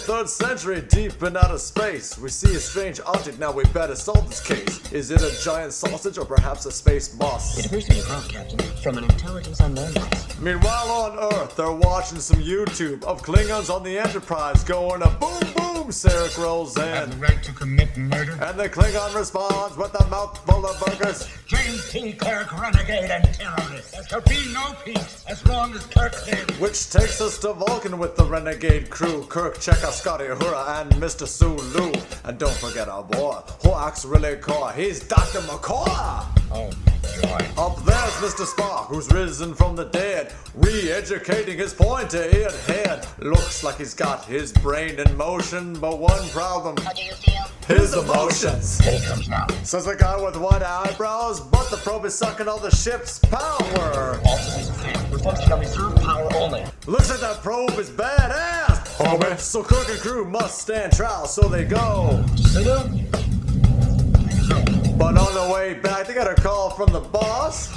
23rd century, deep in outer space, we see a strange object. Now we better solve this case. Is it a giant sausage or perhaps a space moss? It appears to be a growth, Captain, from an intelligence unknown. Meanwhile on Earth, they're watching some YouTube of Klingons on the Enterprise going a boom boom. Sarek rolls in, Have the right to commit murder. and the Klingon responds with a mouthful of burgers. James T. Kirk, renegade and terrorist. There shall be no peace as long as Kirk lives. Which takes us to Vulcan with the renegade crew. Kirk, Chekhov, Scotty, Uhura, and Mr. Sulu. And don't forget our boy, Hoax really coy. He's Dr. McCoy. Oh, joy. Up there's Mr. Spock, who's risen from the dead, re-educating his pointy-eared head. Looks like he's got his brain in motion, but one problem: How do you feel? his emotions. Here he comes now. Says the guy with white eyebrows, but the probe is sucking all the ship's power. All systems clear. Reports to reserve power only. Looks like that probe is badass, homie. So Kirk and crew must stand trial, so they go. Sulu? But on the way back, they got a call from the boss.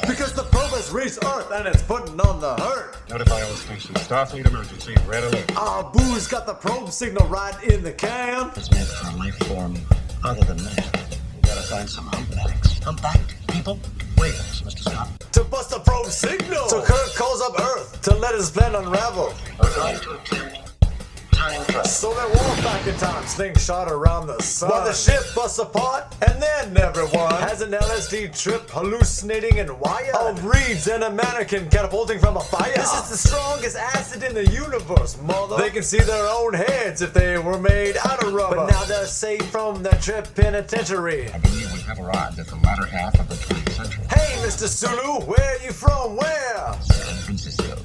Because the probe has reached Earth and it's putting on the hurt. Notify all stations. Starfleet emergency. Red alert. Ah, Boo's got the probe signal right in the can. It's meant for a life form other than man. We gotta find some humpbacks. Humpbacked people? Whales, Mr. Scott. To bust the probe signal. So Kirk calls up Earth to let his plan unravel. We're going to attempt time travel. So they walk back in time, slingshot around the sun. While the ship busts apart, and then everyone has an LSD trip, hallucinating and wired of reeds and a mannequin catapulting from a fire. This is the strongest acid in the universe, mother. They can see their own heads if they were made out of rubber. But now they're safe from their trip penitentiary. I believe we have arrived at the latter half of the 20th century. Hey, Mr. Sulu, where are you from? Where? San Francisco.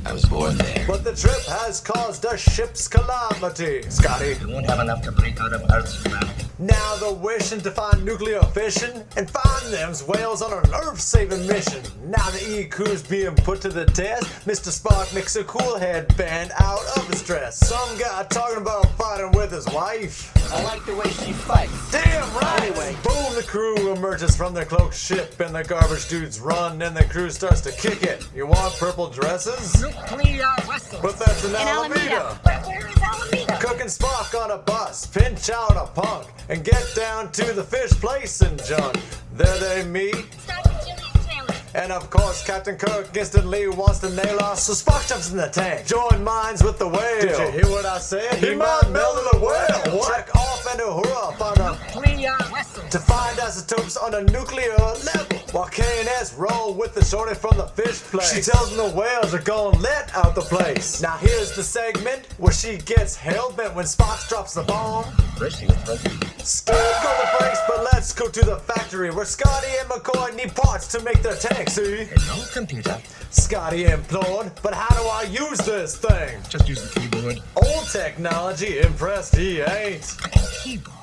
I was born there. But the trip has caused a ship's calamity. Scotty. We won't have enough to break out of Earth's gravity. Now they're wishing to find nuclear fission and find them whales on an Earth-saving mission. Now the EQ's being put to the test. Mr. Spock makes a cool headband out of his dress. Some guy talking about fighting with his wife. I like the way she fights. Damn right! Anyway. Boom, the crew emerges from their cloaked ship and the garbage dudes run and the crew starts to kick it. You want purple dresses? Nuclear vessels. But that's an In Alameda. Where is Alameda? Cook and Spock on a bus, pinch out a punk, and get down to the fish place and junk. There they meet, Sergeant Julius Taylor. and of course Captain Kirk instantly wants to nail us, so Spock jumps in the tank. Join minds with the whale. Did you hear what I said? He might melt the whale. Check off and Uhura on a Nuclear vessels. to find isotopes on a nuclear level. While K&S roll with the shorty from the fish place. She tells them the whales are gonna let out the place. Now here's the segment where she gets hell-bent when Spock drops the bomb. First, he was president. Skip go the breaks, but let's go to the factory where Scotty and McCoy need parts to make their tank, see? No computer. Scotty implored, but how do I use this thing? Just use the keyboard. Old technology, impressed he ain't. A keyboard.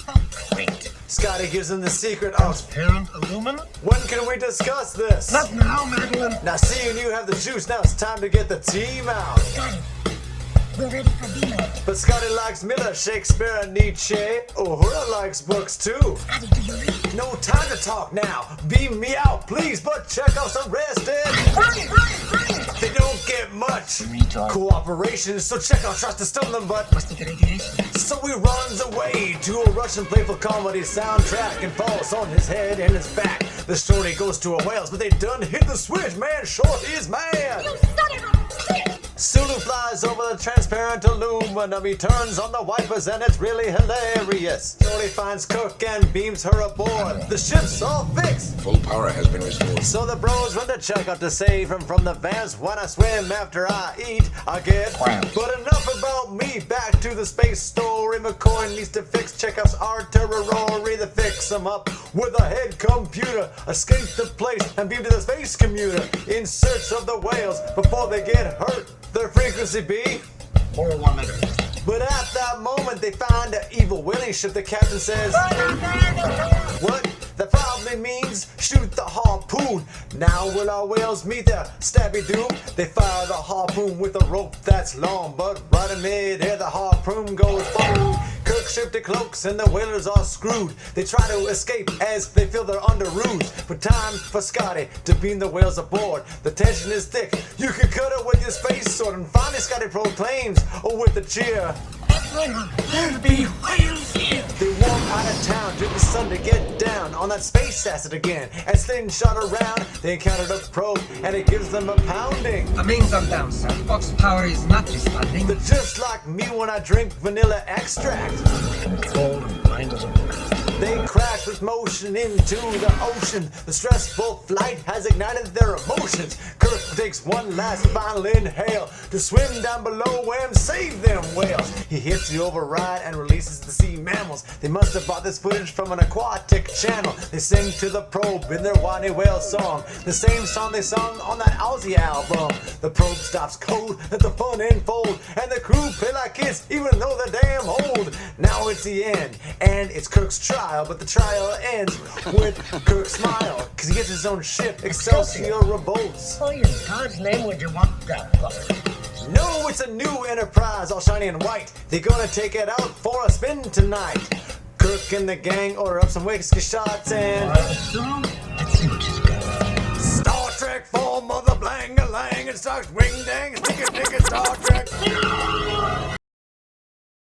Oh, great. Scotty gives him the secret of, Parent aluminum? when can we discuss this? Not now, Madeline. Now seeing you have the juice, now it's time to get the team out. Scotty, we're ready for demo. But Scotty likes Miller, Shakespeare, and Nietzsche. Uhura likes books too. Scotty, do you read? No time to talk now. Beam me out, please, but Chekhov's arrested. Hurry, hurry, hurry! They don't get much Retard. cooperation, so Chekhov tries to stun them, but Must have get radiation. so he runs away to a Russian playful comedy soundtrack and falls on his head and his back. The shorty goes to a whales, but they done hit the switch, man. Shorty is mad. You son of a bitch! Sulu flies over the transparent aluminum. He turns on the wipers and it's really hilarious. Shorty finds Kirk and beams her aboard. The ship's all fixed. Full power has been restored. So the bros run to check out to save him from the vans. When I swim after I eat, I get Cramps. But enough about me, back to the space story. McCoy needs to fix Chekhov's artillery. They fix him up with a head computer. Escape the place and beam to the space commuter. In search of the whales before they get hurt. Their frequency be 401 megahertz. but at that moment they find an evil Willie ship. The captain says, what? That probably means shoot the harpoon. Now will our whales meet their stabby doom? They fire the harpoon with a rope that's long, but right in mid-air the harpoon goes boom. Kirk shifted cloaks and the whalers are screwed. They try to escape as they feel they're under ruse. But time for Scotty to beam the whales aboard. The tension is thick, you can cut it with your space sword. And finally Scotty proclaims, oh, with a cheer, There'll be whales here. they walk out of town, drink the sun to get down on that space acid again. As things shot around, they encountered a probe, and it gives them a pounding. The mains are down, sir. Fox power is not responding. They're just like me when I drink vanilla extract. Control and blind as a book. They crash with motion into the ocean. The stressful flight has ignited their emotions. Kirk takes one last final inhale to swim down below and save them whales. He hits the override and releases the sea mammals. They must have bought this footage from an aquatic channel. They sing to the probe in their whiny whale song, the same song they sung on that Aussie album. The probe stops cold, let the fun unfold, and the crew play like kids even though they're damn old. Now it's the end, and it's Kirk's trial. But the trial ends with Kirk's smile, cause he gets his own ship, Excelsior revolts. Why in God's name would you want that for? No, it's a new Enterprise, all shiny and white. They're gonna take it out for a spin tonight. Kirk and the gang order up some whiskey shots and Let's see what she's got. Star Trek for mother blang-a-lang. It starts wing-dang, stick-a-dick-a Star Trek.